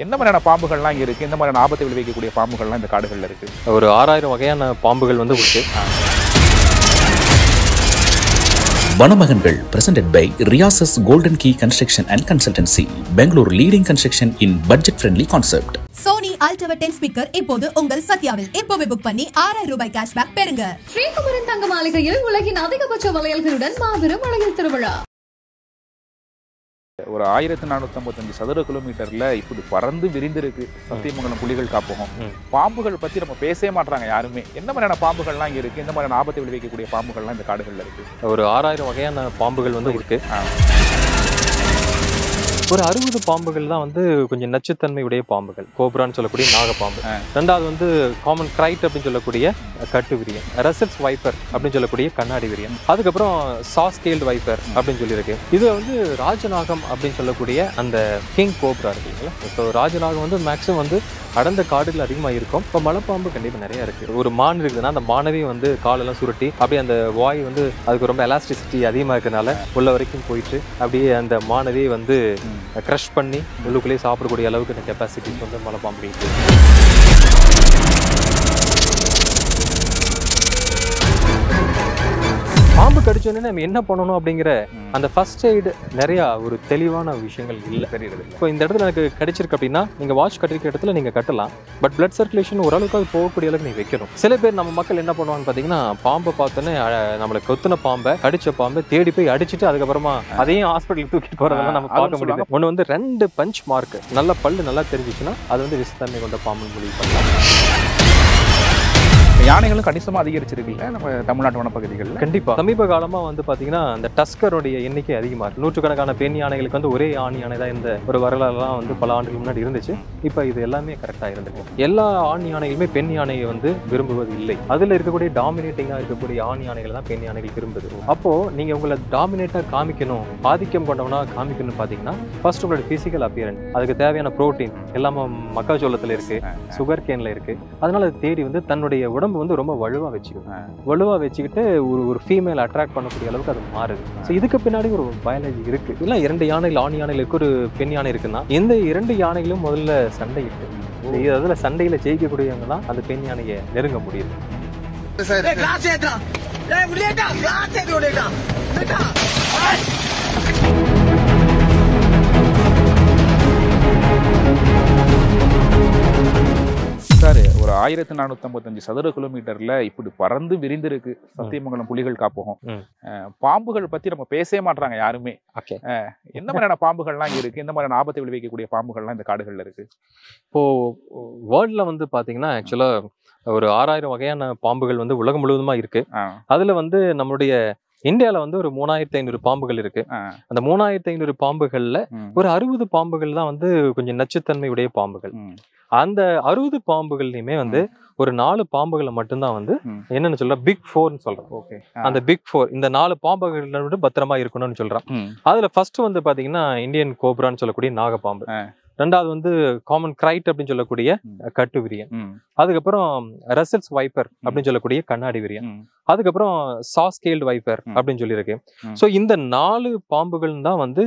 என்ன மாதிரியான பாம்புகள்லாம் இங்கே இருக்குது? எந்த மாதிரியான ஆபத்தை விளைவிக்கக்கூடிய பாம்புகள்லாம் இந்த காடுகளில் இருக்குது? ஒரு 6000 வகையான பாம்புகள் வந்து இருக்கு. வனமகன்கள் presented by Rias's Golden Key Construction and Consultancy, Bangalore leading construction in budget friendly concept. Sony Altiva 10 speaker இப்போது உங்கள் சத்யாவில் இப்போவே புக் பண்ணி 6000 ரூபாய் கேஷ்பேக் பெறுங்க. ஸ்ரீகுமரன் தங்க மாளிகையில் உலகின் அதிகபட்ச வளையல்களுடன் மாபெரும் வளையல் திருவிழா. ஒரு 1455 சதுர கிலோமீட்டர்ல இப்படி பறந்து விரிந்திருக்கு சத்தியமங்கலம் புலிகள் காப்பகம். பாம்புகள் பத்தி நம்ம பேசவே மாட்டாங்க யாருமே. என்ன மாதிரியான பாம்புகள்லாம் இங்க இருக்கு? எந்த மாதிரியான ஆபத்தை விளைவிக்கக்கூடிய பாம்புகள்லாம் இந்த காடுகள்ல இருக்கு? ஒரு 6000 வகையான பாம்புகள் வந்து இருக்கு. ஒரு 60 பாம்புகள் தான் வந்து கொஞ்சம் நச்சுத்தன்மை உடைய பாம்புகள். கோப்ரான்னு சொல்லக்கூடிய நாகப்பாம்பு. ரெண்டாவது வந்து காமன் கிரைட் அப்படின்னு சொல்லக்கூடிய கட்டு விரியன், ரசல்ஸ் வைப்பர் அப்படின்னு சொல்லக்கூடிய கண்ணாடி விரியன், அதுக்கப்புறம் சாஸ்கேல்டு வைப்பர் அப்படின்னு சொல்லியிருக்கு. இது வந்து ராஜநாகம் அப்படின்னு சொல்லக்கூடிய அந்த கிங் கோப்ரா இருக்குங்களா. ஸோ ராஜநாகம் வந்து மேக்ஸிமம் வந்து அடர்ந்த காடுகள் அதிகமாக இருக்கும். இப்போ மலைப்பாம்பு கண்டிப்பாக நிறையா இருக்குது. ஒரு மான் இருக்குதுன்னா அந்த மானவே வந்து காலெல்லாம் சுருட்டி அப்படியே அந்த வாய் வந்து அதுக்கு ரொம்ப எலாஸ்டிசிட்டி அதிகமாக இருக்கிறதுனால உள்ள வரைக்கும் போயிட்டு அப்படியே அந்த மானவே வந்து க்ரஷ் பண்ணி உள்ளுக்குள்ளேயே சாப்பிடக்கூடிய அளவுக்கு கெப்பாசிட்டிஸ் வந்து மலைப்பாம்பு இருக்குது. பாம்பு கடிச்சோன்னே நம்ம என்ன பண்ணணும் அப்படிங்கிற அந்த ஃபர்ஸ்ட் எய்டு நிறையா ஒரு தெளிவான விஷயங்கள் இல்லை தெரியுது. இப்போ இந்த இடத்துல எனக்கு கடிச்சிருக்கு அப்படின்னா நீங்கள் வாட்ச் கட்டிருக்க இடத்துல நீங்கள் கட்டலாம். பட் பிளட் சர்க்குலேஷன் ஓரளவுக்கு அது போகக்கூடிய அளவுக்கு நீங்கள் வைக்கணும். சில பேர் நம்ம மக்கள் என்ன பண்ணுவாங்கன்னு பார்த்தீங்கன்னா, பாம்பை பார்த்தோன்னே நம்மளை கொத்துன பாம்பை கடிச்ச பாம்பை தேடி போய் அடிச்சுட்டு அதுக்கப்புறமா அதையும் ஹாஸ்பிட்டலுக்கு தூக்கிட்டு போகிறதெல்லாம் நம்ம பார்க்க முடியாது. ஒன்று வந்து 2 பஞ்ச் மார்க் நல்ல பல்லு நல்லா தெரிஞ்சிச்சுன்னா அது வந்து விஷத்தன்மை கொண்ட பாம்புன்னு முடிவு பண்ணலாம். யானைகளும் கணிசமாக அதிகரிச்சிருக்குல்ல நம்ம தமிழ்நாட்டு வனப்பகுதிகளில். கண்டிப்பாக சமீப காலமாக வந்து பார்த்தீங்கன்னா அந்த டஸ்கருடைய எண்ணிக்கை அதிகமாக இருக்குது. நூற்றுக்கணக்கான பெண் யானைகளுக்கு வந்து ஒரே ஆண் யானை தான் இந்த ஒரு வரலாறுலாம் வந்து பல ஆண்டுகள் முன்னாடி இருந்துச்சு. இப்போ இது எல்லாமே கரெக்டாக இருந்திருக்கு. எல்லா ஆண் யானைகளுமே பெண் யானையை வந்து விரும்புவது இல்லை. அதில் இருக்கக்கூடிய டாமினேட்டிங்காக இருக்கக்கூடிய ஆண் யானைகள் தான் பெண் யானைகள் விரும்புது. அப்போது நீங்கள் உங்களை டாமினேட்டாக காமிக்கணும், ஆதிக்கம் கொண்டவனா காமிக்கணும்னு பார்த்தீங்கன்னா ஃபர்ஸ்ட் உங்களோட ஃபிசிக்கல் அப்பியரன்ஸ், அதுக்கு தேவையான ப்ரோட்டீன் எல்லாமே மக்காச்சோளத்தில் இருக்குது, சுகர் கேனில் இருக்குது. அதனால அதை தேடி வந்து தன்னுடைய உடம்பு வந்து ரொம்ப வலுவா வச்சுக்கிட்டு ஒரு ஃபீமேல் அட்ராக்ட் பண்ணக்கூடிய அளவுக்கு அது மாறுது. ஸோ இதுக்கு பின்னாடி ஒரு பயாலஜி இருக்கு. இல்லை 2 யானைகள் ஆண் யானைகளுக்கு ஒரு பெண் யானை இருக்குன்னா இந்த 2 யானைகளும் முதல்ல சண்டையிட்டு அதுல சண்டையில ஜெயிக்கக்கூடியவங்க தான் அந்த பெண் யானையை நெருங்க முடியுது. சார், ஒரு 1455 சதுர கிலோமீட்டர்ல இப்படி பறந்து விரிந்திருக்கு சத்தியமங்கலம் புலிகள் காப்பகம். பாம்புகள் பத்தி நம்ம பேசவே மாட்டாங்க யாருமே. என்ன மாதிரியான பாம்புகள்லாம் இங்க இருக்கு? எந்த மாதிரியான ஆபத்தை விளைவிக்கக்கூடிய பாம்புகள்லாம் இந்த காடுகள்ல இருக்கு? இப்போ வேர்ல்ட்ல வந்து பாத்தீங்கன்னா ஆக்சுவலா ஒரு 6000 வகையான பாம்புகள் வந்து உலகம் முழுவதுமா இருக்கு. அதுல வந்து நம்மளுடைய இந்தியாவில் வந்து ஒரு 3500 பாம்புகள் இருக்கு. அந்த 3500 பாம்புகள்ல ஒரு 60 பாம்புகள் தான் வந்து கொஞ்சம் நச்சுத்தன்மை உடைய பாம்புகள். அந்த 60 பாம்புகள்லையுமே வந்து ஒரு 4 பாம்புகளை மட்டும்தான் வந்து என்னன்னு சொல்ற பிக் 4ன்னு சொல்றோம். அந்த பிக் 4 இந்த 4 பாம்புகள் பத்திரமா இருக்கணும்னு சொல்றான். அதுல ஃபர்ஸ்ட் வந்து பாத்தீங்கன்னா இந்தியன் கோப்ரான்னு சொல்லக்கூடிய நாகப்பாம்பு, ரெண்டாவது வந்து காமன் கிரைட் அப்படின்னு சொல்லக்கூடிய கட்டு விரியன், அதுக்கப்புறம் ரசல்ஸ் வைப்பர் அப்படின்னு சொல்லக்கூடிய கண்ணாடி விரியன், அதுக்கப்புறம் சாஸ்கேல்டு வைப்பர் அப்படின்னு சொல்லியிருக்கு. ஸோ இந்த 4 பாம்புகள் தான் வந்து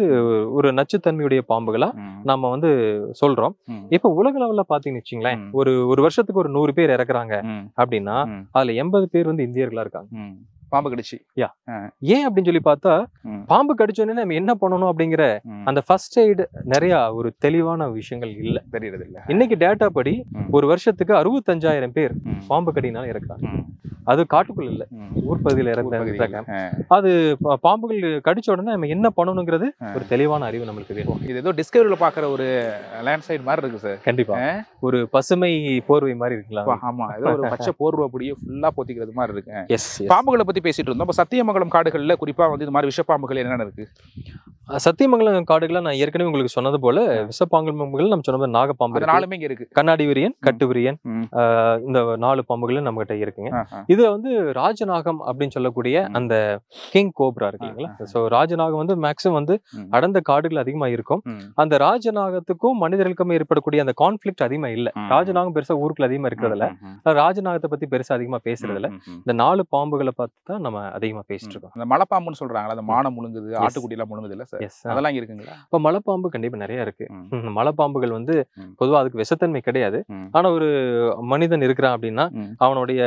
ஒரு நச்சுத்தன்மையுடைய பாம்புகளா நம்ம வந்து சொல்றோம். இப்ப உலக லெவல்ல பாத்தீங்கன்னு வச்சுங்களேன், ஒரு வருஷத்துக்கு ஒரு 100 பேர் இறக்குறாங்க அப்படின்னா அதுல 80 பேர் வந்து இந்தியர்களா இருக்காங்க. பாம்பு கடிச்சு ஏன் அப்படின்னு சொல்லி பார்த்தா, பாம்பு கடிச்சோன்னே நம்ம என்ன பண்ணணும் அப்படிங்கிற அந்த ஃபர்ஸ்ட் எய்டு நிறைய ஒரு தெளிவான விஷயங்கள் இல்லை தெரியுது. இல்லை இன்னைக்கு டேட்டா படி ஒரு வருஷத்துக்கு 65,000 பேர் பாம்பு கடினால இறக்குறாங்க. அது காட்டுக்குள்ள இல்ல, ஊர் பகுதியில இறந்தாங்க. அது பாம்புகள் கடிச்ச உடனே நம்ம என்ன பண்ணணுங்கிறது ஒரு தெளிவான அறிவு நம்மளுக்கு வேணும். இது ஏதோ டிஸ்கவரியில பாக்குற ஒரு லேண்ட்ஸ்லைட் மாதிரி இருக்கு சார். கண்டிப்பா ஒரு பசுமை போர்வை மாதிரி இருக்குல்ல. ஆமா, ஏதோ ஒரு பச்சை போர்வை அப்படியே ஃபுல்லா போத்திக்கிறது மாதிரி இருக்கு. பாம்புகளை பத்தி பேசிட்டு இருந்தோம். இப்ப சத்தியமங்கலம் காடுகள்ல குறிப்பா வந்து இது மாதிரி விஷப்பாம்புகள் என்னென்ன இருக்கு? சத்தியமங்கலம் காடுகளை நான் ஏற்கனவே உங்களுக்கு சொன்னது போல விஷப்பாம்புகள் நம்ம சொன்ன நாகப்பாம்பு 4 இங்க இருக்கு. கண்ணாடி விரியன், கட்டு விரியன், இந்த 4 பாம்புகள் நம்ம கிட்ட இருக்குங்க. இதுல வந்து ராஜநாகம் அப்படின்னு சொல்லக்கூடிய அந்த கிங் கோப்ரா இருக்குங்களா. சோ ராஜநாகம் வந்து மேக்ஸிமம் வந்து அடர்ந்த காடுகள் அதிகமா இருக்கும். அந்த ராஜநாகத்துக்கும் மனிதர்களுக்கும் ஏற்படக்கூடிய அந்த கான்ஃபிளிக்ட் அதிகமா இல்ல. ராஜநாகம் பெருசா ஊருக்குள்ள அதிகமா இருக்கிறதுல ராஜநாகத்தை பத்தி பெருசா அதிகமா பேசுறதுல இந்த 4 பாம்புகளை பார்த்து தான் நம்ம அதிகமா பேசிட்டு இருக்கோம். அந்த மலைப்பாம்புன்னு சொல்றாங்களா, அந்த மானம் முழுங்குது, ஆட்டுக்குட்டி எல்லாம் முழுங்குது இல்ல சார். அதெல்லாம் இருக்குங்களா? இப்போ மலைப்பாம்பு கண்டிப்பா நிறைய இருக்கு. மலைப்பாம்புகள் வந்து பொதுவா அதுக்கு விஷத்தன்மை கிடையாது. ஆனா ஒரு மனிதன் இருக்கிறான் அப்படின்னா அவனுடைய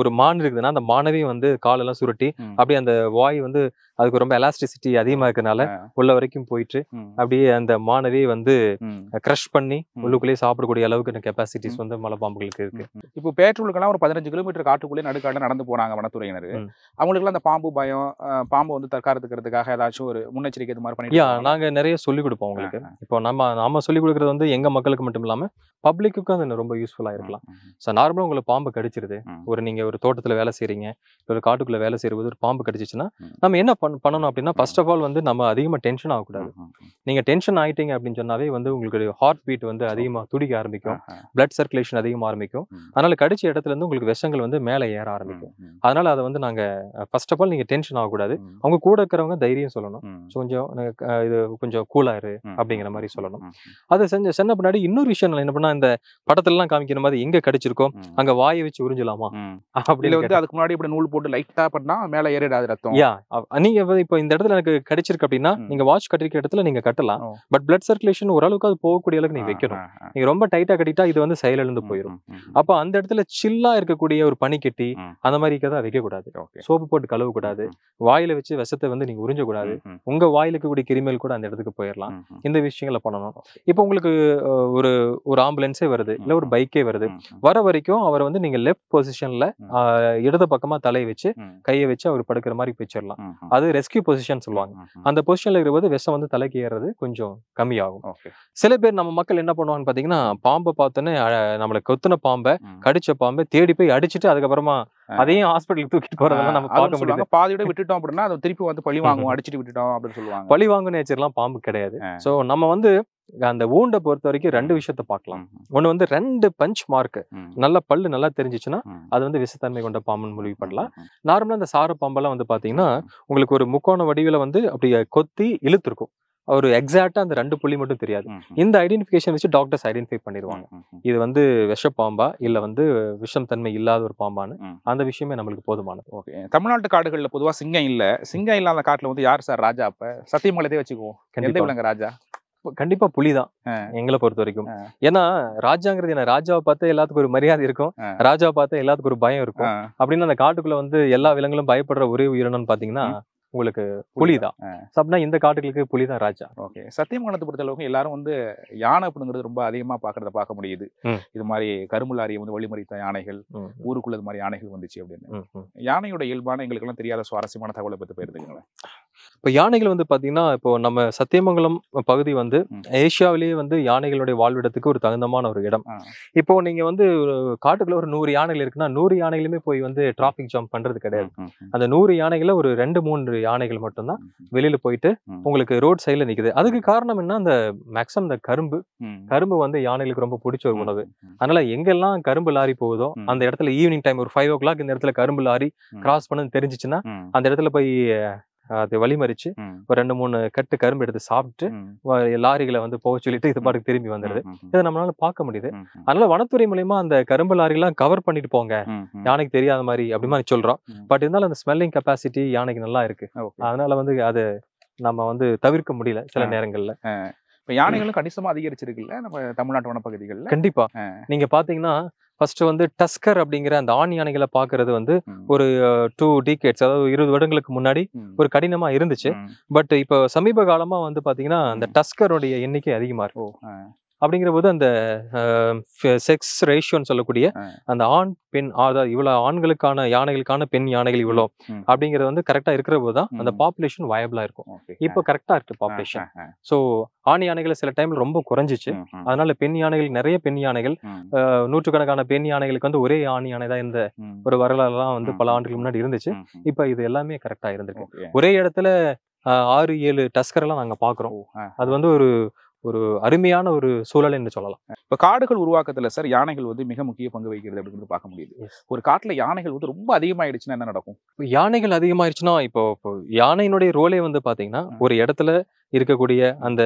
ஒரு மான் இருக்குதுன்னா அந்த மானவே வந்து காலெல்லாம் சுருட்டி அப்படியே அந்த வாய் வந்து அதுக்கு ரொம்ப எலாஸ்டிசிட்டி அதிகமா இருக்கனால உள்ள வரைக்கும் போயிட்டு அப்படியே அந்த மானவே வந்து கிரஷ் பண்ணி உள்ளுக்குள்ளேயே சாப்பிடக்கூடிய அளவுக்கு கெப்பாசிட்டிஸ் வந்து மலைப்பாம்புகளுக்கு இருக்கு. இப்போ பேட்ரோலுக்கெல்லாம் ஒரு 15 கிலோமீட்டர் காட்டுக்குள்ளே நடுக்காடு நடந்து போனாங்க வனத்துறையினர். அவங்களுக்குலாம் அந்த பாம்பு பயம், பாம்பு வந்து தற்காத்துக்கிறதுக்காக ஏதாச்சும் ஒரு முன்னெச்சரிக்கை இது மாதிரி பண்ணிட்டு நாங்க நிறைய சொல்லிக் கொடுப்போம் அவங்களுக்கு. இப்போ நாம சொல்லிக் கொடுக்கறது வந்து எங்க மக்களுக்கு மட்டும் இல்லாம பப்ளிக்குக்கும் அது ரொம்ப யூஸ்ஃபுல்லா இருக்கலாம். ஸோ நார்மலா உங்களுக்கு பாம்பு கடிச்சிருது, நீங்க ஒரு தோட்டத்துல வேலை செய்றீங்க, ஒரு காட்டுக்குள்ள வேலை செய்யும்போது ஒரு பாம்பு கடிச்சிச்சுன்னா நம்ம என்ன பண்ணணும் அப்படின்னா, ஃபர்ஸ்ட் ஆஃப் ஆல் வந்து நம்ம அதிகமா டென்ஷன் ஆகக்கூடாது. நீங்க டென்ஷன் ஆயிட்டீங்க அப்படின்னு சொன்னாவே வந்து உங்களுக்கு ஹார்ட் பீட் வந்து அதிகமா துடிக்க ஆரம்பிக்கும், பிளட் சர்க்குலேஷன் அதிகமா ஆரம்பிக்கும். அதனால கடிச்ச இடத்துல இருந்து உங்களுக்கு விஷங்கள் வந்து மேலே ஏற ஆரம்பிக்கும். அதனால அதை வந்து நாங்க ஃபர்ஸ்ட் ஆஃப் ஆல் நீங்க டென்ஷன் ஆகக்கூடாது, அவங்க கூட இருக்கிறவங்க தைரியம் சொல்லணும், கொஞ்சம் இது கொஞ்சம் கூலா இரு அப்படிங்கிற மாதிரி சொல்லணும். அதை சொன்ன பின்னாடி இன்னொரு விஷயம் என்ன பண்ணா, இந்த படத்துல எல்லாம் காமிக்கிற மாதிரி எங்க கடிச்சிருக்கோம் அங்க வாயை வச்சு உறிஞ்சலாமா அப்படி வந்து அதுக்கு முன்னாடி இப்படி நூல் போட்டு லைட்டா பண்ணா மேல ஏறிடாது ரத்தம். நீங்க இப்போ இந்த இடத்துல எனக்கு கடிச்சிருக்கு அப்படின்னா நீங்க வாட்ச் கட்டிருக்க இடத்துல நீங்க கட்டலாம். பட் பிளட் சர்க்குலேஷன் ஓரளவுக்கு அது போகக்கூடிய அளவுக்கு நீங்க வைக்கணும். நீங்க ரொம்ப டைட்டா கட்டிட்டா இது வந்து செயலிழந்து போயிடும். அப்ப அந்த இடத்துல சில்லா இருக்கக்கூடிய ஒரு பனி கட்டி அந்த மாதிரி தான் வைக்க கூடாது. சோப்பு போட்டு கழுவ கூடாது, வாயில வச்சு விஷத்தை வந்து நீங்க உறிஞ்ச கூடாது. உங்க வாயில இருக்கக்கூடிய கிருமிகள் கூட அந்த இடத்துக்கு போயிடலாம். இந்த விஷயங்களை பண்ணணும். இப்போ உங்களுக்கு ஒரு ஆம்புலன்ஸே வருது, இல்ல ஒரு பைக்கே வருது, வர வரைக்கும் அவர் வந்து நீங்க லெஃப்ட் பொசிஷன்ல இடது பக்கமா தலையை வச்சு கையை வச்சு அவர் படுக்கிற மாதிரி வச்சிடலாம். அது ரெஸ்கியூ பொசிஷன் சொல்லுவாங்க. அந்த பொசிஷன்ல இருக்கும்போது விஷம் வந்து தலைக்கு ஏறது கொஞ்சம் கம்மியாகும். சில பேர் நம்ம மக்கள் என்ன பண்ணுவாங்கன்னு பாத்தீங்கன்னா, பாம்பை பார்த்தோன்னே நம்மளை கொத்துன பாம்பை கடிச்ச பாம்பை தேடி போய் அடிச்சுட்டு அதுக்கப்புறமா அதையும் ஹாஸ்பிட்டலுக்கு தூக்கிட்டு போறதெல்லாம் நம்ம பார்க்க முடியாது. பாதியோட விட்டுட்டோம் அப்படின்னா அது திருப்பி வந்து பழி வாங்குவோம், அடிச்சுட்டு விட்டுட்டோம் அப்படின்னு சொல்லுவாங்க. பழி வாங்கு நேச்சர்லாம் பாம்பு கிடையாது. சோ நம்ம வந்து அந்த ஊண்டை பொறுத்த வரைக்கும் ரெண்டு விஷயத்த பார்க்கலாம். ஒண்ணு வந்து 2 பஞ்ச் மார்க் நல்ல பல்லு நல்லா தெரிஞ்சிச்சுன்னா அது வந்து விஷத்தன்மை கொண்ட பாம்புன்னு முடிவு பண்ணலாம். நார்மலா இந்த சார பாம்பெல்லாம் வந்து பாத்தீங்கன்னா உங்களுக்கு ஒரு முக்கோண வடிவில வந்து அப்படியே கொத்தி இழுத்துருக்கும். ஒரு எக்ஸாக்டா அந்த 2 புள்ளி மட்டும் தெரியாது. இந்த ஐடென்டிஃபிகேஷன் வச்சு டாக்டர்ஸ் ஐடென்டிஃபை பண்ணிடுவாங்க, இது வந்து விஷ பாம்பா இல்ல வந்து விஷம் தன்மை இல்லாத ஒரு பாம்பான்னு. அந்த விஷயமே நம்மளுக்கு போதுமானது. ஓகே. தமிழ்நாட்டு காடுகள்ல பொதுவா சிங்கம் இல்ல, சிங்கம் இல்லாத காட்டுல வந்து யார் சார் ராஜா? அப்ப சத்தியமங்கலத்தை வச்சுக்குவோம், எந்த விலங்கு ராஜா? கண்டிப்பா புலிதான் எங்களை பொறுத்த வரைக்கும். ஏன்னா ராஜாங்கிறது என்ன, ராஜாவை பார்த்தா எல்லாத்துக்கும் ஒரு மரியாதை இருக்கும், ராஜாவை பார்த்தா எல்லாத்துக்கும் ஒரு பயம் இருக்கும். அப்படின்னு அந்த காட்டுக்குள்ள வந்து எல்லா விலங்குகளும் பயப்படுற ஒரே உயிரினம்னு பாத்தீங்கன்னா உங்களுக்கு புலிதான். அப்படின்னா இந்த காட்டுகளுக்கு புலிதான் ராஜா. ஓகே. சத்தியமங்கலத்தை பொறுத்த அளவுக்கு எல்லாரும் வந்து யானை அப்படிங்கிறது ரொம்ப அதிகமா பார்க்க முடியுது. இது மாதிரி கரும்புலாரியை வந்து வழிமறித்த யானைகள், ஊருக்குள்ள இது மாதிரி யானைகள் வந்துச்சு அப்படின்னு. யானையோட இயல்பான எங்களுக்கு எல்லாம் தெரியாத சுவாரஸ்யமான தகவலை பத்தி போயிருந்துங்களேன். இப்போ யானைகள் வந்து பாத்தீங்கன்னா, இப்போ நம்ம சத்தியமங்கலம் பகுதி வந்து ஏசியாவிலேயே வந்து யானைகளுடைய வாழ்விடத்துக்கு ஒரு தகுந்தமான ஒரு இடம். இப்போ நீங்க வந்து காட்டுக்குள்ள ஒரு 100 யானைகள் இருக்குன்னா 100 யானைகளுமே போய் வந்து டிராபிக் ஜாம் பண்றது கிடையாது. அந்த 100 யானைகளை ஒரு 2-3 யானைகள் மட்டும்தான் வெளியில போயிட்டு உங்களுக்கு ரோட் சைட்ல நிக்குது. அதுக்கு காரணம் என்ன, அந்த மேக்ஸிமம் இந்த கரும்பு வந்து யானைகளுக்கு ரொம்ப பிடிச்ச ஒரு உணவு. அதனால எங்கெல்லாம் கரும்பு லாரி போகுதோ அந்த இடத்துல ஈவினிங் டைம் ஒரு 5 o'clock இந்த இடத்துல கரும்பு லாரி கிராஸ் பண்ணு தெரிஞ்சிச்சுன்னா அந்த இடத்துல போய் அது வழிமறிச்சு ஒரு 2-3 கட்டு கரும்பு எடுத்து சாப்பிட்டு லாரிகளை வந்து போக சொல்லிட்டு இது பாட்டுக்கு திரும்பி வந்துடுது. இதை நம்மளால பார்க்க முடியுது. அதனால வனத்துறை மூலியமா அந்த கரும்பு லாரிலாம் கவர் பண்ணிட்டு போங்க, யானைக்கு தெரியாத மாதிரி அப்படி மாதிரி சொல்றோம். பட் இருந்தாலும் அந்த ஸ்மெல்லிங் கெப்பாசிட்டி யானைக்கு நல்லா இருக்கு. அதனால வந்து அது நம்ம வந்து தவிர்க்க முடியல சில நேரங்கள்ல. இப்ப யானைகளும் கணிசமா அதிகரிச்சிருக்குல்ல நம்ம தமிழ்நாட்டு வனப்பகுதிகள்ல. கண்டிப்பா நீங்க பாத்தீங்கன்னா ஃபர்ஸ்ட் வந்து டஸ்கர் அப்படிங்கிற அந்த ஆண் யானைகளை பாக்குறது வந்து ஒரு 2 decades, அதாவது 20 வருடங்களுக்கு முன்னாடி ஒரு கடினமா இருந்துச்சு. பட் இப்போ சமீப காலமா வந்து பாத்தீங்கன்னா அந்த டஸ்கருடைய எண்ணிக்கை அதிகமா இருக்கும். அப்படிங்கிற போது அந்த செக்ஸ் ரேஷியோன்னு சொல்லக்கூடிய அந்த ஆண் பெண், அதாவது இவ்வளவு ஆண்களுக்கான யானைகளுக்கான பெண் யானைகள் இவ்வளோ அப்படிங்கிறது வந்து கரெக்டா இருக்கிற போதுதான் அந்த பாப்புலேஷன் வயபிளா இருக்கும். இப்போ கரெக்டா இருக்கு பாப்புலேஷன். ஸோ ஆண் யானைகள் சில டைம்ல ரொம்ப குறைஞ்சிச்சு. அதனால பெண் யானைகள், நிறைய பெண் யானைகள், நூற்றுக்கணக்கான பெண் யானைகளுக்கு வந்து ஒரே ஆண் யானை தான் இந்த ஒரு வரலாறுலாம் வந்து பல ஆண்டுகளுக்கு முன்னாடி இருந்துச்சு. இப்ப இது எல்லாமே கரெக்டா இருந்திருக்கு. ஒரே இடத்துல 6-7 டஸ்கர் எல்லாம் நாங்க பாக்குறோம். அது வந்து ஒரு அருமையான ஒரு சூழல் என்று சொல்லலாம். இப்ப காடுகள் உருவாக்கத்துல சார் யானைகள் வந்து மிக முக்கிய பங்கு வகிக்கிறது அப்படிங்கிறது பார்க்க முடியுது. ஒரு காட்டுல யானைகள் வந்து ரொம்ப அதிகமாயிடுச்சுன்னா என்ன நடக்கும்? யானைகள் அதிகமாயிடுச்சுன்னா இப்போ யானையினுடைய ரோலே வந்து பாத்தீங்கன்னா ஒரு இடத்துல இருக்கக்கூடிய அந்த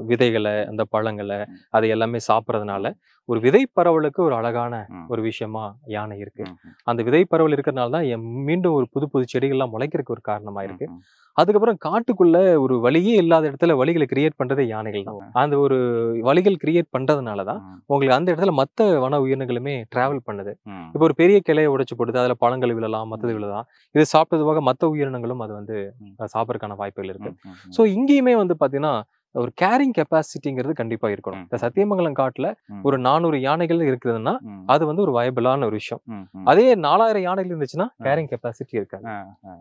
விதைகளை, அந்த பழங்களை, அதை எல்லாமே சாப்பிட்றதுனால ஒரு விதை பரவலுக்கு ஒரு அழகான ஒரு விஷயமா யானை இருக்கு. அந்த விதை பரவல் இருக்கிறதுனால தான் மீண்டும் ஒரு புது புது செடிகள்லாம் முளைக்கிறதுக்கு ஒரு காரணமா இருக்கு. அதுக்கப்புறம் காட்டுக்குள்ள ஒரு வழியே இல்லாத இடத்துல வழிகளை கிரியேட் பண்றதே யானைகள் தான். அந்த ஒரு வழிகள் கிரியேட் பண்றதுனாலதான் உங்களுக்கு அந்த இடத்துல மத்த வன உயிரினங்களுமே டிராவல் பண்ணுது. இப்போ ஒரு பெரிய கிளையை உடைச்சு போடுது, அதுல பழங்கள் விழலாம், மத்தது விழலாம். இது சாப்பிட்டது போக மத்த உயிரினங்களும் அது வந்து சாப்பிடறதுக்கான வாய்ப்புகள் இருக்கு. சோ இங்கேயுமே வந்து பாத்தீங்கன்னா ஒரு கேரிங் கெப்பாசிட்டிங்கிறது கண்டிப்பா இருக்கணும். இந்த சத்தியமங்கலம் காட்டுல ஒரு 400 யானைகள் இருக்குதுன்னா அது வந்து ஒரு வயபிளான ஒரு விஷயம். அதே 4000 யானைகள் இருந்துச்சுன்னா கேரிங் கெப்பாசிட்டி இருக்காது.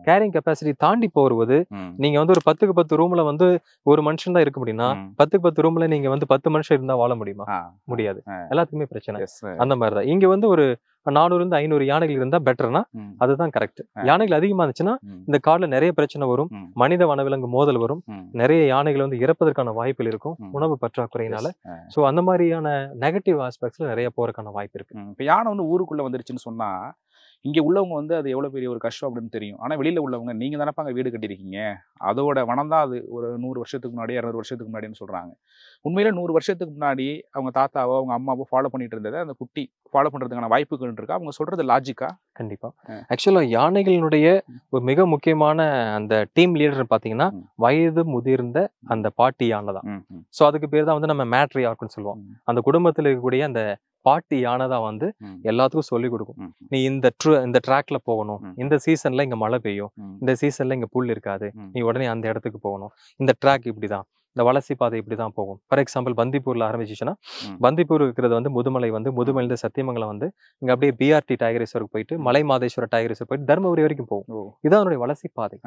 கேரிங் கெப்பாசிட்டி தாண்டி போறது நீங்க வந்து ஒரு 10க்கு 10 ரூம்ல வந்து ஒரு மனுஷன் தான் இருக்க முடியும்னா 10க்கு 10 ரூம்ல நீங்க வந்து 10 மனுஷன் இருந்தா வாழ முடியுமா? முடியாது. எல்லாத்துக்குமே பிரச்சனை. அந்த மாதிரிதான் இங்க வந்து ஒரு 400 to 500 யானைகள் இருந்தா பெட்டர்னா அதுதான் கரெக்ட். யானைகள் அதிகமா இருந்துச்சுன்னா இந்த காடுல நிறைய பிரச்சனை வரும், மனித வனவிலங்கு மோதல் வரும், நிறைய யானைகள் வந்து இறப்பதற்கான வாய்ப்புகள் இருக்கும் உணவு பற்றாக்குறையினால. சோ அந்த மாதிரியான நெகட்டிவ் ஆஸ்பெக்ட்ஸ்ல நிறைய போறதுக்கான வாய்ப்பு இருக்கு. இப்ப யானை வந்து ஊருக்குள்ள வந்துருச்சுன்னு சொன்னா இங்க உள்ளவங்க வந்து அது எவ்வளவு பெரிய ஒரு கஷ்டம் அப்படின்னு தெரியும். ஆனா வெளியில உள்ளவங்க நீங்க தானப்பா அங்க வீடு கட்டிருக்கீங்க, அதோட வனம் தான் அது ஒரு 100 வருஷத்துக்கு முன்னாடி 200 வருஷத்துக்கு முன்னாடின்னு சொல்றாங்க. உண்மையில 100 வருஷத்துக்கு முன்னாடி அவங்க தாத்தாவோ அவங்க அம்மாவோ ஃபாலோ பண்ணிட்டு இருந்ததை அந்த குட்டி ஃபாலோ பண்றதுக்கான வாய்ப்புகள் இருக்கா? அவங்க சொல்றது லாஜிக்கா? கண்டிப்பா. ஆக்சுவலா யானைகளினுடைய ஒரு மிக முக்கியமான அந்த டீம் லீடர் பாத்தீங்கன்னா வயது முதிர்ந்த அந்த பாட்டி யானை தான். சோ அதுக்கு பேர் தான் வந்து நம்ம மேட்ரியார்க்னு சொல்லுவோம். அந்த குடும்பத்துல இருக்கக்கூடிய அந்த பாட்டி யானை தான் வந்து எல்லாத்துக்கும் சொல்லி கொடுக்கும். நீ இந்த ட்ராக்ல போகணும், இந்த சீசன்ல இங்க மழை பெய்யும், இந்த சீசன்ல இங்க புல் இருக்காது, நீ உடனே அந்த இடத்துக்கு போகணும், இந்த ட்ராக் இப்படிதான், இந்த வளர்ச்சி பாதை இப்படிதான் போகும். ஃபார் எக்ஸாம்பிள் பந்திப்பூர்ல ஆரம்பிச்சுன்னா பந்திப்பூர் இருக்கிறது வந்து முதுமலை வந்து முதுமலை சத்தியமங்கலம் வந்து இங்க அப்படியே பிஆர்டி டைகர் ரிசர்வ் போயிட்டு மலை மாதேஸ்வர டைகர் ரிசர்வ் போயிட்டு தர்மபுரி வரைக்கும் போகும். இதான் அவனுடைய வளர்ச்சி பாதை.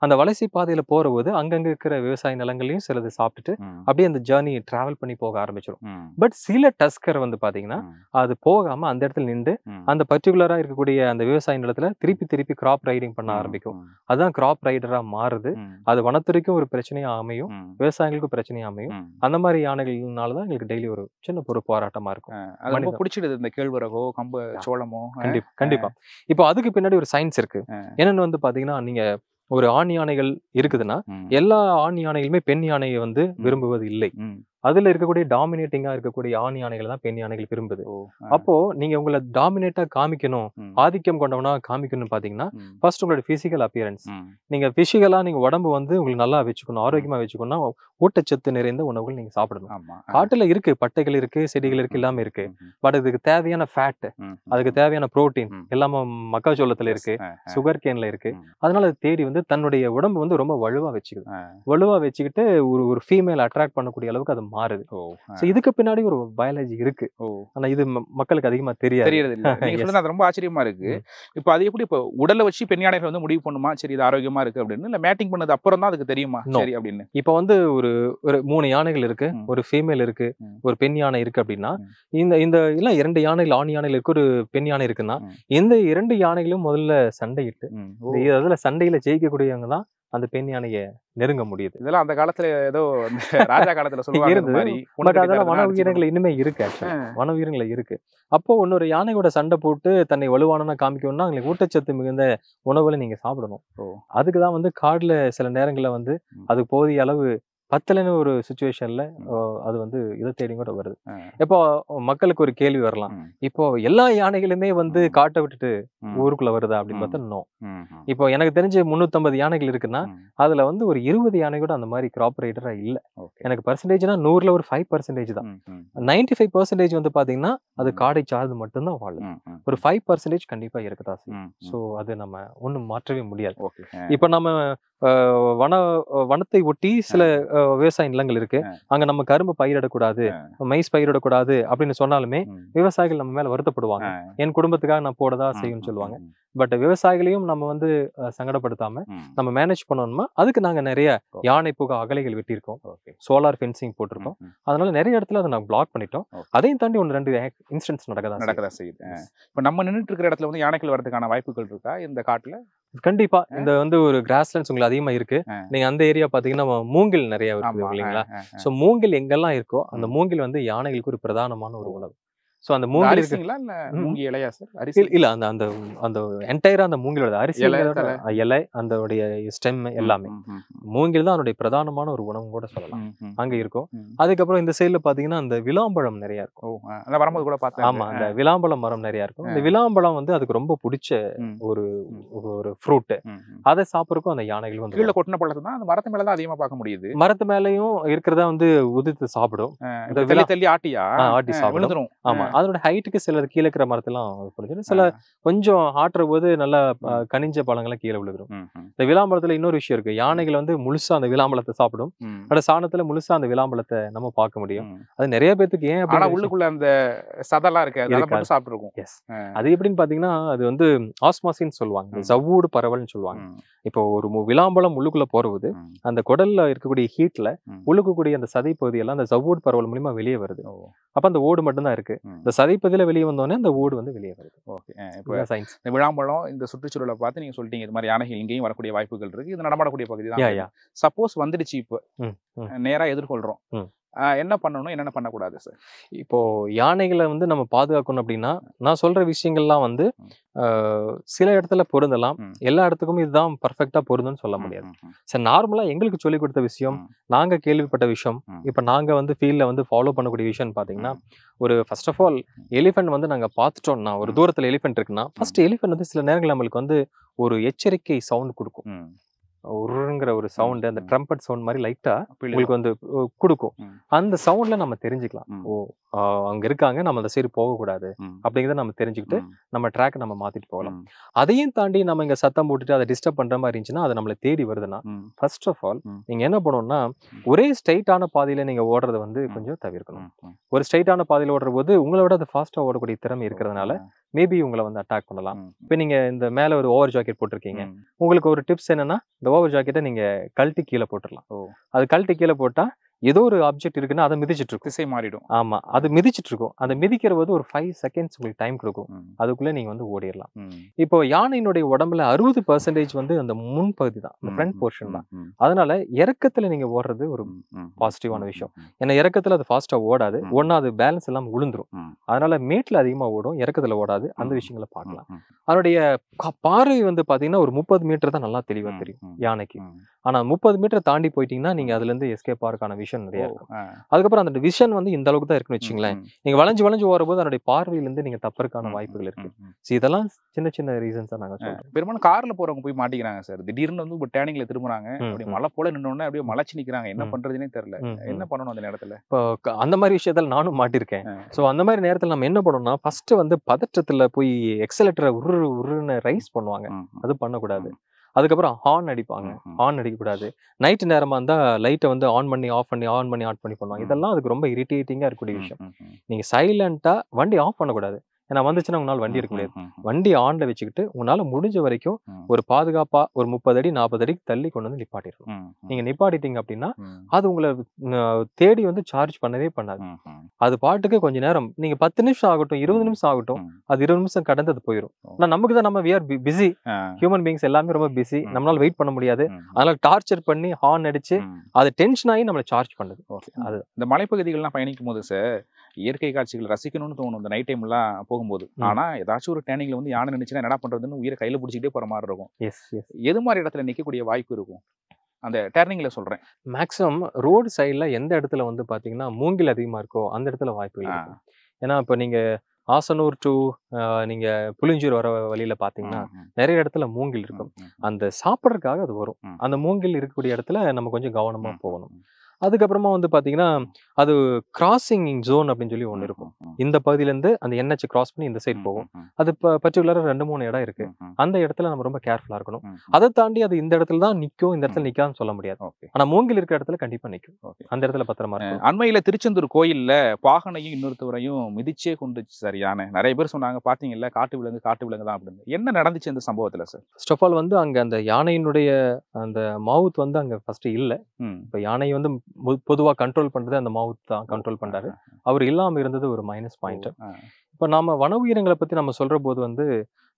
அந்த வளர்ச்சி பாதையில போறபோது அங்கங்க இருக்கிற விவசாய நிலங்களையும் சிலது சாப்பிட்டுட்டு அப்படியே அந்த ஜேர்னி டிராவல் பண்ணி போக ஆரம்பிச்சிடும். பட் சில டஸ்கர் வந்து பாத்தீங்கன்னா அது போகாம அந்த இடத்துல நின்று அந்த பர்டிகுலரா இருக்கக்கூடிய அந்த விவசாய நிலத்துல திருப்பி கிராப் ரைடிங் பண்ண ஆரம்பிக்கும். அதுதான் கிராப் ரைடரா மாறுது. அது வனத்துறைக்கும் ஒரு பிரச்சனையா அமையும், விவசாயிகளுக்கும் பிரச்சனையா அமையும். அந்த மாதிரி யானைகள்னாலதான் எங்களுக்கு டெய்லி ஒரு சின்ன ஒரு போராட்டமா இருக்கும். பிடிச்சிடுது இந்த கேழ்வரகோ கம்பு சோளமோ. கண்டிப்பா. இப்போ அதுக்கு பின்னாடி ஒரு சயின்ஸ் இருக்கு. என்னன்னு வந்து பாத்தீங்கன்னா நீங்க ஒரு ஆண் யானைகள் இருக்குதுன்னா எல்லா ஆண் யானைகளுமே பெண் யானையை வந்து விரும்புவது இல்லை. அதுல இருக்கக்கூடிய டாமினேட்டிங்கா இருக்கக்கூடிய ஆண் யானைகள் தான் பெண் யானைகள் விரும்புது. அப்போ நீங்க உங்களை டாமினேட்டா காமிக்கணும், ஆதிக்கம் கொண்டவனா காமிக்கணும்னு பாத்தீங்கன்னா ஃபர்ஸ்ட் உங்களோட பிசிக்கல் அப்பியரன்ஸ். நீங்க பிசிக்கலா நீங்க உடம்பு வந்து உங்களுக்கு நல்லா வச்சுக்கணும், ஆரோக்கியமா வச்சுக்கணும்னா ஊட்டச்சத்து நிறைந்த உணவுகள் நீங்க சாப்பிடணும். காட்டுல இருக்கு, பட்டைகள் இருக்கு, செடிகள் இருக்கு, எல்லாமே இருக்கு. பட் இதுக்கு தேவையான ஃபேட், அதுக்கு தேவையான புரோட்டீன் எல்லாமே மக்காச்சோளத்துல இருக்கு, சுகர் கேன்ல இருக்கு. அதனால அது தேடி வந்து தன்னுடைய உடம்பு வந்து ரொம்ப வலுவா வச்சுக்கிட்டு ஒரு ஃபீமேல் அட்ராக்ட் பண்ணக்கூடிய அளவுக்கு அது மாறுது. இதுக்கு பின்னாடி ஒரு பயாலஜி இருக்கு. ஆனா இது மக்களுக்கு அதிகமா தெரியாது. அது ரொம்ப ஆச்சரியமா இருக்கு. இப்ப அது எப்படி இப்ப உடலை வச்சு பெண் யானைகள் வந்து முடிவு பண்ணுமா, சரி இது ஆரோக்கியமா இருக்கு அப்படின்னு, இல்ல மேட்டிங் பண்ணது அப்புறம் தான் அதுக்கு தெரியுமா சரி அப்படின்னு? இப்ப வந்து ஒரு 3 யானைகள் இருக்கு, ஒரு ஃபீமேல் இருக்கு, ஒரு பெண் யானை இருக்கு அப்படின்னா இந்த இல்ல 2 யானைகள் ஆண் யானைகள் இருக்கு, ஒரு பெண் யானை இருக்குன்னா இந்த 2 யானைகளும் முதல்ல சண்டையிட்டு அதுல சண்டையில ஜெயிக்கக்கூடியவங்க தான் அந்த பெண் யானையை நெருங்க முடியுது. இதெல்லாம் அந்த காலத்துல ஏதோ ராஜா காலத்துல சொல்லுவாங்க. பட் அதெல்லாம் வன உயிரினங்கள் இன்னுமே இருக்கு. வன உயிரினங்கள் இருக்கு. அப்போ இன்னொரு யானையோட சண்டை போட்டு தன்னை வலுவானனா காமிக்கணும்னா அவங்களுக்கு ஊட்டச்சத்து மிகுந்த உணவுகளை நீங்க சாப்பிடணும். அதுக்குதான் வந்து காடுல சில நேரங்கள்ல வந்து அது போதிய அளவு பத்தலைன்னு ஒரு சிச்சுவேஷன்ல அது வந்து இதை தேடி கூட வருது. இப்போ மக்களுக்கு ஒரு கேள்வி வரலாம், இப்போ எல்லா யானைகளுமே வந்து காட்டை விட்டுட்டு ஊருக்குள்ள வருதா அப்படின்னு பார்த்தா நோ. இப்போ எனக்கு தெரிஞ்ச 350 யானைகள் இருக்குன்னா அதுல வந்து ஒரு 20 யானை கூட அந்த மாதிரி கிராப் ரைடரா இல்ல. எனக்கு பர்சன்டேஜ்னா 100ல ஒரு 5% தான். 95% வந்து பாத்தீங்கன்னா அது காடை சார்ந்து மட்டும்தான் வாழும். ஒரு 5% கண்டிப்பா இருக்குதா. சோ அது நம்ம ஒண்ணும் மாற்றவே முடியாது. இப்ப நம்ம வனத்தை ஒட்டி சில விவசாய நிலங்கள் இருக்கு, அங்க நம்ம கரும்பு பயிரிடக்கூடாது, மைஸ் பயிரிடக்கூடாது அப்படின்னு சொன்னாலுமே விவசாயிகள் நம்ம மேல வருத்தப்படுவாங்க. என் குடும்பத்துக்காக நான் போடதா செய்யும்னு சொல்லுவாங்க. பட் விவசாயிகளையும் நம்ம வந்து சங்கடப்படுத்தாம நம்ம மேனேஜ் பண்ணணும்னா அதுக்கு நாங்க நிறைய யானை புக அகலைகள் வெட்டியிருக்கோம், சோலார் ஃபென்சிங் போட்டிருக்கோம். அதனால நிறைய இடத்துல அதை நாங்க பிளாக் பண்ணிட்டோம். அதையும் தாண்டி 1-2 இன்சிடென்ட்ஸ் நடக்கதா செய்யுது. இப்ப நம்ம நின்றுட்டு இருக்கிற இடத்துல வந்து யானைகள் வரதுக்கான வாய்ப்புகள் இருக்கா இந்த காட்டுல? கண்டிப்பா. இந்த வந்து ஒரு கிராஸ்லேண்ட்ஸ் உங்களுக்கு அதிகமா இருக்கு. நீங்க அந்த ஏரியா பாத்தீங்கன்னா மூங்கில் நிறைய இருக்கு இல்லைங்களா? சோ மூங்கில் எங்கெல்லாம் இருக்கோ அந்த மூங்கில் வந்து யானைகளுக்கு ஒரு பிரதானமான ஒரு உணவு. ஸோ அந்த மூங்கில் இருக்கு அரிசிங்களா இல்ல மூங்கி இலையா சார்? அரிசி இல்ல அந்த அந்த அந்த என்டையரா அந்த மூங்கிலோட அரிசி இலை அதோடைய ஸ்டெம் எல்லாமே மூங்கில் தான் அதோடைய பிரதானமான ஒரு உணவு கூட சொல்லலாம். அங்க இருக்கும். அதுக்கப்புறம் இந்த சைடுல பாத்தீங்கன்னா அந்த விளாம்பழம் நிறைய இருக்கும். வரும்போது கூட பார்த்தேன். ஆமா, அந்த விளாம்பழம் மரம் நிறைய இருக்கும். இந்த விளாம்பழம் வந்து அதுக்கு ரொம்ப பிடிச்ச ஒரு ஒரு ஃப்ரூட். அதை சாப்பிட்றதுக்கும் அந்த யானைகள் வந்து கீழே கொட்டின பழத்தை தான் அந்த மரத்து மேலதான் அதிகமா பார்க்க முடியுது. மரத்து மேலயும் இருக்கிறதா வந்து உதிர்த்து சாப்பிடும். தள்ளி ஆட்டியா ஆட்டி சாப்பிடும். ஆமா, அதோட ஹைட்டுக்கு சில கீழே இருக்கிற மரத்தெல்லாம் புரிஞ்சிடும். சில கொஞ்சம் ஆட்டுற போது நல்லா கனிஞ்ச பழங்கள்லாம் கீழே விழுகிறோம். இந்த விளாம்பழத்துல இன்னொரு விஷயம் இருக்கு. யானைகள் வந்து முழுசா அந்த விளாம்பழத்தை சாப்பிடும். அதோட சாணத்துல முழுசா அந்த விளாம்பழத்தை நம்ம பார்க்க முடியும். அது நிறைய பேத்துக்கு ஏன் ஆனா உள்ளுக்குள்ள அந்த சதெல்லாம் இருக்கு சாப்பிட்டுருக்கும். அது எப்படின்னு பாத்தீங்கன்னா அது வந்து ஆஸ்மாசின்னு சொல்லுவாங்க, ஜவ்வூடு பரவல்னு சொல்லுவாங்க. இப்போ ஒரு விளாம்பழம் உள்ளுக்குள்ள போறது அந்த குடல்ல இருக்கக்கூடிய ஹீட்ல உள்ளுக்கக்கூடிய அந்த சதை பகுதியெல்லாம் அந்த ஜவ்வூடு பரவல் மூலியமா வெளியே வருது. அப்ப அந்த ஓடு மட்டும் தான் இருக்கு. இந்த சதை பகுதியில வெளியே வந்தோடனே அந்த ஓடு வந்து வெளியே வருது. ஓகே, இப்போ சயின்ஸ் இந்த விளாம்பழம் இந்த சுற்றுச்சூழலை பார்த்து நீங்க சொல்லிட்டீங்க இது மாதிரி யானைகள் இங்கேயும் வரக்கூடிய வாய்ப்புகள் இருக்கு. இது நடமாடக்கூடிய பகுதி தான். சப்போஸ் வந்துடுச்சு இப்போ நேரா எதிர்கொள்றோம், என்ன பண்ணணும், என்னென்ன பண்ணக்கூடாது சார்? இப்போ யானைகளை வந்து நம்ம பாதுகாக்கணும் அப்படின்னா நான் சொல்ற விஷயங்கள்லாம் வந்து சில இடத்துல பொருந்தலாம், எல்லா இடத்துக்கும் இதுதான் பர்ஃபெக்டா பொருந்தும்னு சொல்ல முடியாது. சார் நார்மலா எங்களுக்கு சொல்லிக் கொடுத்த விஷயம், நாங்க கேள்விப்பட்ட விஷயம், இப்ப நாங்க வந்து ஃபீல்ட்ல வந்து ஃபாலோ பண்ணக்கூடிய விஷயம் பாத்தீங்கன்னா, ஒரு ஃபர்ஸ்ட் ஆஃப் ஆல் எலிஃபென்ட் வந்து நாங்க பார்த்துட்டோம்னா, ஒரு தூரத்துல எலிஃபென்ட் இருக்குன்னா ஃபர்ஸ்ட் எலிஃபென்ட் வந்து சில நேரங்கள் நம்மளுக்கு வந்து ஒரு எச்சரிக்கை சவுண்ட் கொடுக்கும். உருங்கிற ஒரு சவுண்ட், அந்த ட்ரம்பட் சவுண்ட் மாதிரி லைட்டா உங்களுக்கு வந்து கொடுக்கும். அந்த சவுண்ட்ல நம்ம தெரிஞ்சுக்கலாம், ஓ அங்க இருக்காங்க, நம்ம அந்த சைடு போகக்கூடாது அப்படிங்கிறத நம்ம தெரிஞ்சுக்கிட்டு நம்ம ட்ராக் நம்ம மாத்திட்டு போகலாம். அதையும் தாண்டி நம்ம இங்க சத்தம் போட்டுட்டு அதை டிஸ்டர்ப் பண்ற மாதிரி இருந்துச்சுன்னா அது நம்மளை தேடி வருதுன்னா ஃபர்ஸ்ட் ஆஃப் ஆல் நீங்க என்ன பண்ணணும்னா ஒரே ஸ்ட்ரைட்டான பாதையில நீங்க ஓடுறத வந்து கொஞ்சம் தவிர்க்கணும். ஒரு ஸ்ட்ரைட்டான பாதையில ஓடுற போது உங்களை விட அது ஃபாஸ்டா ஓடக்கூடிய திறமை இருக்கிறதுனால மேபி உங்களை வந்து அட்டாக் பண்ணலாம். இப்ப நீங்க இந்த மேல ஒரு ஓவர் ஜாக்கெட் போட்டிருக்கீங்க, உங்களுக்கு ஒரு டிப்ஸ் என்னன்னா இந்த ஓவர் ஜாக்கெட்டை நீங்க கழட்டி கீழே போட்டுடலாம். அது கழட்டி கீழே போட்டா ஏதோ ஒரு ஆப்ஜெக்ட் இருக்குன்னா அதை மிதிச்சிட்டு இருக்கும், திசை மாறிடும். ஆமா, அது மிதிச்சிட்டு இருக்கும். அந்த மிதிக்கிற போது ஒரு 5 செகண்ட்ஸ் உங்களுக்கு டைம் கொடுக்கும், அதுக்குள்ள நீங்க வந்து ஓடிடலாம். இப்போ யானையினுடைய உடம்புல 60% வந்து அந்த முன்பகுதி தான், அந்த ஃப்ரண்ட் போர்ஷன் தான். அதனால இறக்கத்துல நீங்க ஓடுறது ஒரு பாசிட்டிவான விஷயம். ஏன்னா இறக்கத்துல அது ஃபாஸ்டா ஓடாது, ஒன்னா அது பேலன்ஸ் எல்லாம் விழுந்துரும். அதனால மேட்ல அதிகமா ஓடும், இறக்கத்துல ஓடாது. அந்த விஷயங்களை பார்க்கலாம். அதனுடைய பார்வை வந்து பாத்தீங்கன்னா ஒரு 30 மீட்டர் தான் நல்லா தெளிவா தெரியும் யானைக்கு. ஆனா 30 மீட்டர் தாண்டி போயிட்டீங்கன்னா நீங்க அதுல இருந்து எஸ்கேப் ஆகிறதுக்கான விஷன் நிறைய இருக்கும். அதுக்கப்புறம் அந்த விஷன் வந்து இந்த அளவுக்கு தான் இருக்குன்னு வச்சுங்களேன். நீங்க வளைஞ்சு ஓடும்போது அதனுடைய பார்வையிலிருந்து நீங்க தப்பறதுக்கான வாய்ப்புகள் இருக்கு. இதெல்லாம் சின்ன சின்ன ரீசன்ஸா நாங்க சொல்றோம். பெரும்பாலும் கார்ல போறவங்க போய் மாட்டிக்கிறாங்க சார். திடீர்னு வந்து ஒரு டேர்னிங்ல திரும்புறாங்க, அப்படியே மழை போல நின்னோடனே அப்படியே மலைச்சு நிக்கிறாங்க. என்ன பண்றதுன்னே தெரியல. என்ன பண்ணணும் அந்த நேரத்துல? இப்போ அந்த மாதிரி விஷயத்துல நானும் மாட்டிருக்கேன். சோ அந்த மாதிரி நேரத்துல நம்ம என்ன பண்ணணும்னா ஃபர்ஸ்ட் வந்து பதற்றத்துல போய் எக்ஸலேட்டரை உருன்னு ரைஸ் பண்ணுவாங்க, அது பண்ணக்கூடாது. அதுக்கப்புறம் ஹார்ன் அடிப்பாங்க, ஹார்ன் அடிக்கக்கூடாது. நைட்டு நேரமா இருந்தா லைட்டை வந்து ஆன் பண்ணி ஆஃப் பண்ணி ஆன் பண்ணி ஆட் பண்ணி பண்ணுவாங்க. இதெல்லாம் அதுக்கு ரொம்ப இரிட்டேட்டிங்கா இருக்கக்கூடிய விஷயம். நீங்க சைலண்டா வண்டி ஆஃப் பண்ணக்கூடாது. ஏன்னா வந்துச்சுன்னா உங்களால் வண்டி எடுக்க முடியாது. வண்டி ஆன்ல வச்சுக்கிட்டு உங்களால முடிஞ்ச வரைக்கும் ஒரு பாதுகாப்பா ஒரு 30 அடி 40 அடிக்கு தள்ளி கொண்டு வந்து நிப்பாட்டிடணும். நீங்க நிப்பாட்டிட்டீங்க அப்படின்னா அது உங்களை தேடி வந்து சார்ஜ் பண்ணவே பண்ணாது. அது பாட்டுக்கு கொஞ்ச நேரம் நீங்க 10 நிமிஷம் ஆகட்டும் 20 நிமிஷம் ஆகட்டும், அது 20 நிமிஷம் கடந்து அது போயிடும். ஆனா நமக்கு தான் நம்ம we are busy, human beings எல்லாமே ரொம்ப பிஸி, நம்மளால வெயிட் பண்ண முடியாது. அதனால டார்ச்சர் பண்ணி ஹார்ன் அடிச்சு அது டென்ஷன் ஆகி நம்மளை சார்ஜ் பண்ணுது. அது இந்த மலைப்பகுதிகள்லாம் பயணிக்கும் போது சார் இயற்கை காட்சிகள் ரசிக்கணும்னு தோணும் இந்த நைட் டைம் எல்லாம் போகும்போது. ஆனா ஏதாச்சும் ஒரு டேர்னிங்ல வந்து யானை நினைச்சுன்னா என்ன பண்றதுன்னு உயிரை கையில பிடிச்சிக்கிட்டே போற மாதிரி இருக்கும். எது மாதிரி இடத்துல நிக்கக்கூடிய வாய்ப்பு இருக்கும் அந்த டேர்னிங்ல சொல்றேன்? மேக்ஸிமம் ரோடு சைட்ல எந்த இடத்துல வந்து பாத்தீங்கன்னா மூங்கில் அதிகமா இருக்கோ அந்த இடத்துல வாய்ப்பு இருக்கும். ஏன்னா இப்ப நீங்க ஆசனூர் டு நீங்க புளிஞ்சூர் வர வழியில பாத்தீங்கன்னா நிறைய இடத்துல மூங்கில் இருக்கும். அந்த சாப்பிட்றதுக்காக அது வரும். அந்த மூங்கில் இருக்கக்கூடிய இடத்துல நம்ம கொஞ்சம் கவனமா போகணும். அதுக்கப்புறமா வந்து பாத்தீங்கன்னா அது கிராசிங் ஜோன் அப்படின்னு சொல்லி ஒண்ணு இருக்கும். இந்த பகுதியில இருந்து அந்த NH கிராஸ் பண்ணி இந்த சைடு போகும். அது பர்டிகுலரா 2-3 இடம் இருக்கு. அந்த இடத்துல நம்ம ரொம்ப கேர்ஃபுல்லா இருக்கணும். அதை தாண்டி அது இந்த இடத்துல தான் நிக்கும், இந்த இடத்துல நிக்கான்னு சொல்ல முடியாது. ஆனா மூங்கில் இருக்கிற இடத்துல கண்டிப்பா நிக்கும். அந்த இடத்துல பத்திரமா இருக்கும். அண்மையில திருச்செந்தூர் கோயில்ல பாகனையும் இன்னொருத்தவரையும் மிதிச்சே கொண்டுச்சு சார் யானை. நிறைய பேர் சொன்னாங்க பாத்தீங்கல்ல காட்டு விலங்கு தான் அப்படின்னு. என்ன நடந்துச்சு இந்த சம்பவத்துல சார்? ஃபர்ஸ்ட் ஆஃப் ஆல் வந்து அங்க அந்த யானையினுடைய அந்த மவுத் வந்து அங்க ஃபர்ஸ்ட் இல்ல. இப்ப யானை வந்து பொதுவா கண்ட்ரோல் பண்றது அந்த மவுத் தான் கண்ட்ரோல் பண்றாரு. அவர் இல்லாம இருந்தது ஒரு மைனஸ் பாயிண்ட். இப்ப நாம வன உயிரினங்களை பத்தி நம்ம சொல்ற போது வந்து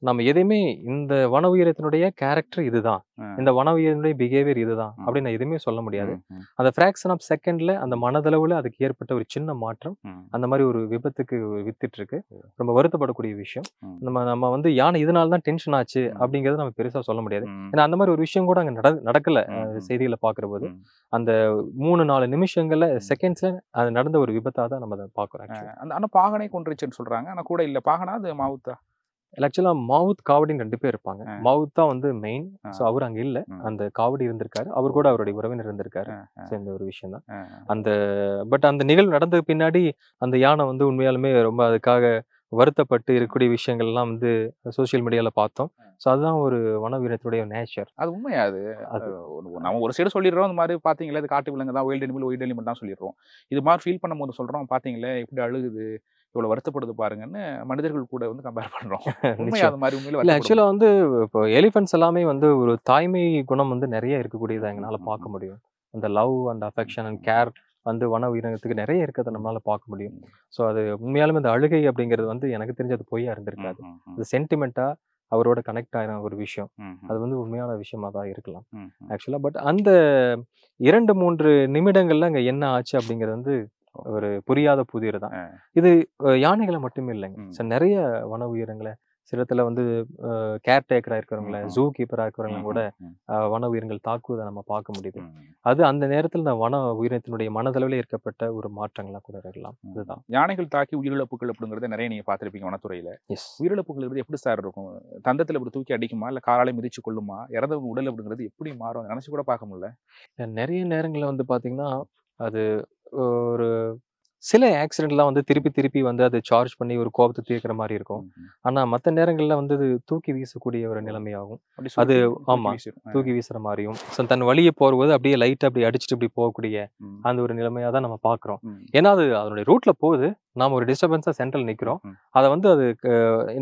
நம்ம எதையுமே இந்த வன உயிரினத்தினுடைய கேரக்டர் இதுதான், இந்த வன உயிரினுடைய பிஹேவியர் இதுதான் அப்படின்னு எதுவுமே சொல்ல முடியாது. அந்த ஃபிராக்ஷன் ஆஃப் செகண்ட்ல அந்த மனதளவுல அதுக்கு ஏற்பட்ட ஒரு சின்ன மாற்றம் அந்த மாதிரி ஒரு விபத்துக்கு வித்துட்டு இருக்கு. ரொம்ப வருத்தப்படக்கூடிய விஷயம். நம்ம வந்து யானை இதனால தான் டென்ஷன் ஆச்சு அப்படிங்கறத நம்ம பெருசா சொல்ல முடியாது. ஏன்னா அந்த மாதிரி ஒரு விஷயம் கூட அங்க நடக்கல. செய்திகளை பாக்குற போது அந்த 3-4 நிமிஷங்கள்ல செகண்ட்ஸ்ல அது நடந்த ஒரு விபத்தா தான் நம்ம அதை பாக்குறோம். ஆனா பாகனை கொன்றுச்சுன்னு சொல்றாங்க. ஆனா கூட இல்ல, பாகனா அது மாவுத்தா? ஆக்சுவலா மாவுத் காவடின்னு 2 பேர் இருப்பாங்க. மாவுத் தான் வந்து மெயின். ஸோ அவர் அங்க இல்ல, அந்த காவடி இருந்திருக்காரு, அவர் கூட அவருடைய உறவினர் இருந்திருக்காரு. இந்த ஒரு விஷயம் தான் அந்த. பட் அந்த நிகழ்வு நடந்த பின்னாடி அந்த யானை வந்து உண்மையாலுமே ரொம்ப அதுக்காக வருத்தப்பட்டு இருக்கக்கூடிய விஷயங்கள் எல்லாம் வந்து சோசியல் மீடியால பார்த்தோம். ஸோ அதுதான் ஒரு வன உயிரினத்துடைய நேச்சர். அது உண்மையா? அது நம்ம ஒரு சைடு சொல்லிடுறோம், இந்த மாதிரி பாத்தீங்களா இது காட்டு விலங்கு தான், வைல்ட் அனிமல் தான் சொல்லிடுறோம். இது மாதிரி ஃபீல் பண்ணும்போது சொல்றோம், பாத்தீங்களே எப்படி அழுகுது, இவ்வளவு வருத்தப்படுது பாருங்கன்னு மனிதர்கள் கூட வந்து கம்பேர் பண்றோம். அது மாதிரி இல்ல ஆக்சுவலா வந்து இப்போ எலிஃபென்ட்ஸ் எல்லாமே வந்து ஒரு தாய்மை குணம் வந்து நிறைய இருக்கக்கூடியதை எங்களால பார்க்க முடியும். அந்த love and affection and care வந்து வன உயிரினத்துக்கு நிறைய இருக்கிறத நம்மளால பார்க்க முடியும். ஸோ அது உண்மையாலுமே இந்த அழுகை அப்படிங்கிறது வந்து எனக்கு தெரிஞ்சு அது பொய்யா இருந்திருக்காது. அது சென்டிமெண்டா அவரோட கனெக்ட் ஆகிற ஒரு விஷயம். அது வந்து உண்மையான விஷயமா தான் இருக்கலாம் ஆக்சுவலா. பட் அந்த 2-3 நிமிடங்கள்ல அங்க என்ன ஆச்சு அப்படிங்கிறது வந்து ஒரு புரியாத புதிர் தான். இது யானைகளை மட்டுமே இல்லைங்க, நிறைய வன உயிரினங்களை சிலத்துல வந்து கேர்டேக்கரா இருக்கிறவங்கள, ஜூ கீப்பரா இருக்கிறவங்க கூட வன உயிரினங்கள் தாக்குவதை நம்ம பார்க்க முடியுது. அது அந்த நேரத்தில் இந்த வன உயிரினத்தினுடைய மனதளவில் ஏற்பட்ட ஒரு மாற்றங்களா கூட இருக்கலாம். இதுதான் யானைகள் தாக்கி உயிரிழப்புகள் அப்படிங்கறத நிறைய நீங்க பார்த்திருப்பீங்க வனத்துறையில. உயிரிழப்புகள் எப்படி சார் இருக்கும்? தந்தத்துல இப்படி தூக்கி அடிக்குமா, இல்ல காலால மிதிச்சு கொள்ளுமா? இறந்தவங்க உடல் அப்படிங்கிறது எப்படி மாறும் நினைச்சு கூட பார்க்க முடியல. நிறைய நேரங்கள்ல வந்து பாத்தீங்கன்னா அது ஒரு சில ஆக்சிடென்ட்லாம் வந்து திருப்பி வந்து அதை சார்ஜ் பண்ணி ஒரு கோபத்தை தீர்க்கிற மாதிரி இருக்கும். ஆனா மற்ற நேரங்கள்ல வந்து அது தூக்கி வீசக்கூடிய ஒரு நிலைமையாகும். அது ஆமா தூக்கி வீசுற மாதிரியும் தன் வழியை போறது அப்படியே லைட்டா அப்படி அடிச்சுட்டு இப்படி போகக்கூடிய அந்த ஒரு நிலைமையா தான் நம்ம பாக்குறோம். ஏன்னா அது அதனுடைய ரூட்ல போகுது, நாம ஒரு டிஸ்டர்பன்ஸா சென்ட்ரல் நிக்கிறோம், அதை வந்து அது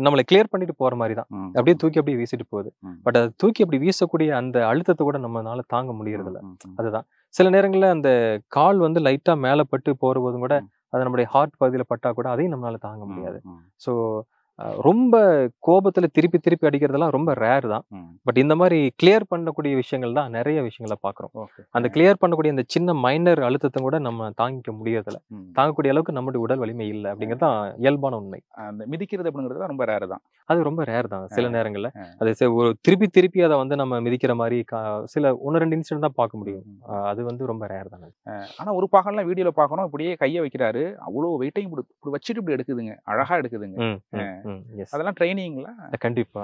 நம்மளை கிளியர் பண்ணிட்டு போற மாதிரி தான் அப்படியே தூக்கி அப்படியே வீசிட்டு போகுது. பட் அதை தூக்கி அப்படி வீசக்கூடிய அந்த அழுத்தத்தை கூட நம்மளால தாங்க முடியறது இல்லை. அதுதான் சில நேரங்கள்ல அந்த கால் வந்து லைட்டா மேல பட்டு போற போதும் கூட அது நம்மளுடைய ஹார்ட் பகுதியில பட்டா கூட அதையும் நம்மளால தாங்க முடியாது. ஸோ ரொம்ப கோபத்துல திருப்பி அடிக்கிறதெல்லாம் ரொம்ப ரேர் தான். பட் இந்த மாதிரி கிளியர் பண்ணக்கூடிய விஷயங்கள் தான் நிறைய விஷயங்களை பாக்குறோம். அந்த கிளியர் பண்ணக்கூடிய அந்த சின்ன மைனர் அழுத்தத்தை கூட நம்ம தாங்கிக்க முடியறதில்ல, தாங்கக்கூடிய அளவுக்கு நம்மளுடைய உடல் வலிமை இல்லை அப்படிங்கிறது தான் இயல்பான உண்மை. அந்த மிதிக்கிறது அப்படிங்கிறது ரொம்ப ரேர் தான். அது ரொம்ப ரேர் தான். சில நேரங்கள்ல அது ஒரு திருப்பி அதை வந்து நம்ம மிதிக்கிற மாதிரி சில 1-2 இன்சிடென்ட் தான் பார்க்க முடியும். அது வந்து ரொம்ப ரேர் தான். ஆனா ஒரு பாகம்லாம் வீடியோல பாக்கணும், இப்படியே கையை வைக்கிறாரு, அவ்வளவு வெயிட்டையும் இப்படி வச்சுட்டு இப்படி எடுக்குதுங்க, அழகா எடுக்குதுங்க. அதெல்லாம் ட்ரைனிங்ல கண்டிப்பா.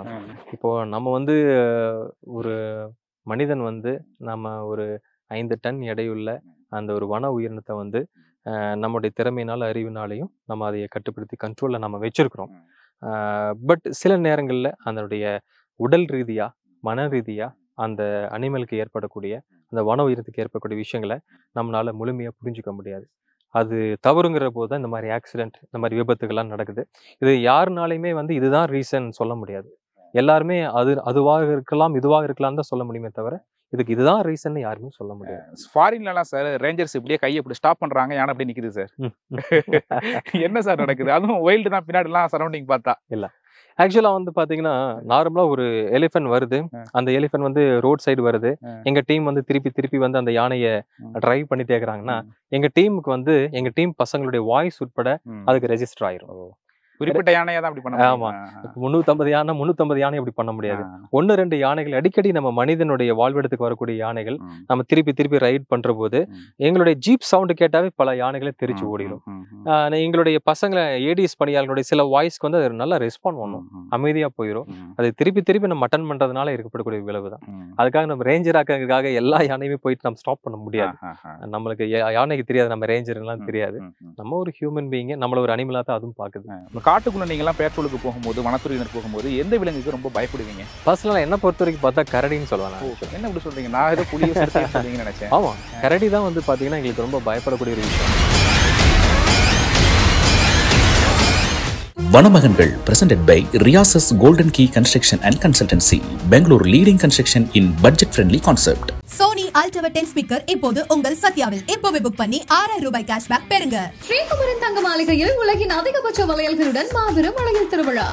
இப்போ நம்ம வந்து ஒரு மனிதன் வந்து நம்ம ஒரு 5 டன் எடையுள்ள அந்த ஒரு வன உயிரினத்தை வந்து நம்முடைய திறமையினால அறிவினாலையும் நம்ம அதை கட்டுப்படுத்தி கண்ட்ரோல்ல நம்ம வச்சிருக்கிறோம். பட் சில நேரங்கள்ல அதனுடைய உடல் ரீதியா மன ரீதியா அந்த அனிமலுக்கு ஏற்படக்கூடிய அந்த வன உயிரினத்துக்கு ஏற்படக்கூடிய விஷயங்களை நம்மளால முழுமையா புரிஞ்சுக்க முடியாது. அது தவறுங்கிற போது தான் இந்த மாதிரி ஆக்சிடென்ட், இந்த மாதிரி விபத்துகள்லாம் நடக்குது. இது யாருனாலையுமே வந்து இதுதான் ரீசன் சொல்ல முடியாது. எல்லாருமே அதுவாக இருக்கலாம் இதுவாக இருக்கலாம் தான் சொல்ல முடியுமே தவிர இதுக்கு இதுதான் ரீசன் யாருமே சொல்ல முடியாது. ஃபாரின்லாம் சார் ரேஞ்சர்ஸ் இப்படியே கையை இப்படி ஸ்டாப் பண்றாங்க, யானை அப்படி நிக்குது சார். என்ன சார் நடக்குது? அதுவும் வைல்டு தான் பின்னாடி எல்லாம் சரௌண்டிங் பார்த்தா இல்ல. ஆக்சுவலா வந்து பாத்தீங்கன்னா நார்மலா ஒரு எலிஃபென்ட் வருது, அந்த எலிஃபென்ட் வந்து ரோட் சைடு வருது, எங்க டீம் வந்து திருப்பி வந்து அந்த யானையை டிரைவ் பண்ணிட்டே இருக்கிறாங்கன்னா எங்க டீமுக்கு வந்து எங்க டீம் பசங்களுடைய வாய்ஸ் உட்பட அதுக்கு ரெஜிஸ்டர் ஆயிரும். குறிப்பிட்ட யானையா தான் அப்படி பண்ண. ஆமா 350 யானை அப்படி பண்ண முடியாது. 1-2 யானைகள் அடிக்கடி நம்ம மனிதனுடைய வாழ்விடத்துக்கு வரக்கூடிய யானைகள் நம்ம திருப்பி ரைட் பண்ற போது எங்களுடைய ஜீப் சவுண்ட் கேட்டாவே பல யானைகளை தெரிச்சு ஓடிடும். எங்களுடைய பசங்களை ஏடிஎஸ் பணியாளர்களுடைய சில வாய்ஸ்க்கு வந்து அது நல்லா ரெஸ்பாண்ட் பண்ணும், அமைதியா போயிடும். அது திருப்பி நம்ம அட்டன் பண்றதுனால ஏற்படக்கூடிய விளைவு தான். அதுக்காக நம்ம ரேஞ்சர் ஆக்கிறதுக்காக எல்லா யானையுமே போயிட்டு நம்ம ஸ்டாப் பண்ண முடியாது. நம்மளுக்கு யானைக்கு தெரியாது, நம்ம ரேஞ்சர் எல்லாம் தெரியாது. நம்ம ஒரு ஹியூமன் பீயிங், நம்மள ஒரு அனிமலா தான் அதுவும் பாக்குது. காட்டுக்குள்ள நீங்கலாம் பேட்ரோலுக்கு போகும்போது, வனத்துறையினர் போகும்போது எந்த விலங்குக்கு ரொம்ப பயப்படுவீங்க? பர்சனலா என்ன பொறுத்த வரைக்கும் பார்த்தா கரடின்னு சொல்லுவாங்க. என்ன இப்படி சொல்றீங்க? நான் ஏதோ புலியை சொல்றீங்கன்னு நினைச்சேன். ஆமா, கரடி தான் வந்து பாத்தீங்கன்னா எங்களுக்கு ரொம்ப பயப்படக்கூடிய ஒரு விஷயம். Vanamagangal presented by Riyasa's Golden Key Construction and Consultancy, Bangalore leading construction in budget friendly concept. Sony Altiva 10 speaker இப்போது உங்கள் சத்யாவில். இப்போவே புக் பண்ணி 6000 ரூபாய் கேஷ்பேக் பெறுங்க. ஸ்ரீகுமரன் தங்க மாளிகையில் உலகின் அதிகபட்ச வளையல்களுடன் மாபெரும் வளையல் திருவிழா.